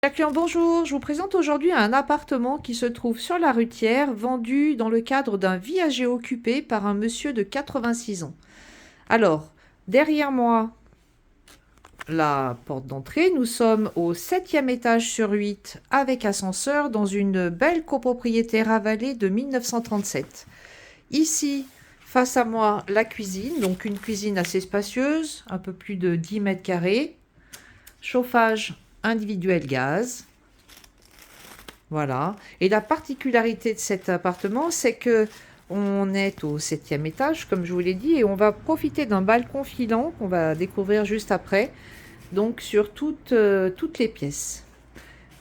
Chers clients, bonjour. Je vous présente aujourd'hui un appartement qui se trouve sur la Rutière, vendu dans le cadre d'un viager occupé par un monsieur de 86 ans. Alors, derrière moi, la porte d'entrée, nous sommes au 7e étage sur 8 avec ascenseur dans une belle copropriété ravalée de 1937. Ici, face à moi, la cuisine, donc une cuisine assez spacieuse, un peu plus de 10 mètres carrés, chauffage individuel gaz. Voilà. Et la particularité de cet appartement, c'est que on est au 7e étage, comme je vous l'ai dit, et on va profiter d'un balcon filant qu'on va découvrir juste après, donc sur toutes les pièces.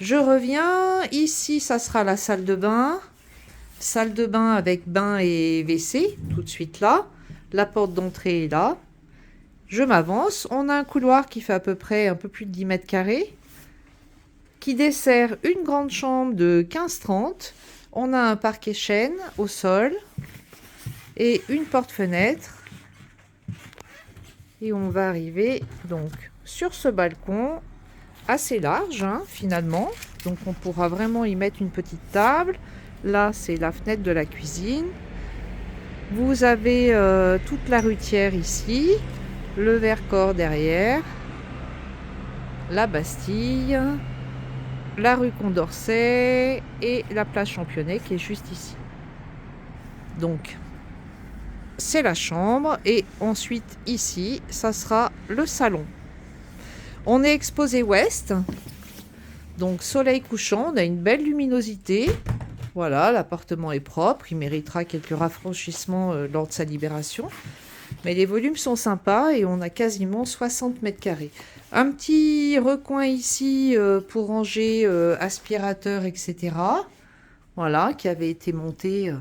Je reviens, ici ça sera la salle de bain avec bain et WC, tout de suite là. La porte d'entrée est là. Je m'avance, on a un couloir qui fait à peu près un peu plus de 10 mètres carrés, qui dessert une grande chambre de 15-30. On a un parquet chêne au sol et une porte-fenêtre. Et on va arriver donc sur ce balcon assez large finalement. Donc on pourra vraiment y mettre une petite table. Là, c'est la fenêtre de la cuisine. Vous avez toute la Rutière ici, le Vercors derrière, la Bastille, la rue Condorcet et la place Championnet qui est juste ici. Donc, c'est la chambre et ensuite ici, ça sera le salon. On est exposé ouest, donc soleil couchant, on a une belle luminosité. Voilà, l'appartement est propre, il méritera quelques rafraîchissements lors de sa libération. Mais les volumes sont sympas et on a quasiment 60 mètres carrés. Un petit recoin ici pour ranger aspirateur, etc. Voilà, qui avait été monté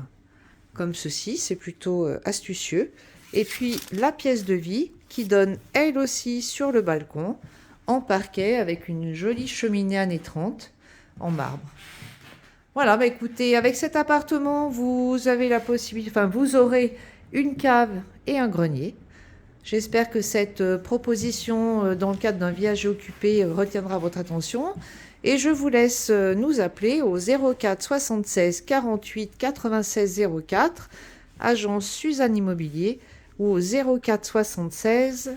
comme ceci. C'est plutôt astucieux. Et puis la pièce de vie qui donne elle aussi sur le balcon en parquet avec une jolie cheminée années 30 en marbre. Voilà, bah écoutez, avec cet appartement, vous avez la possibilité, enfin vous aurez une cave et un grenier. J'espère que cette proposition dans le cadre d'un viager occupé retiendra votre attention. Et je vous laisse nous appeler au 04 76 48 96 04, agence Suzanne Immobilier, ou au 04 76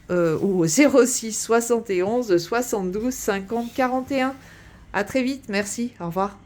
ou au 06 71 72 50 41. À très vite, merci, au revoir.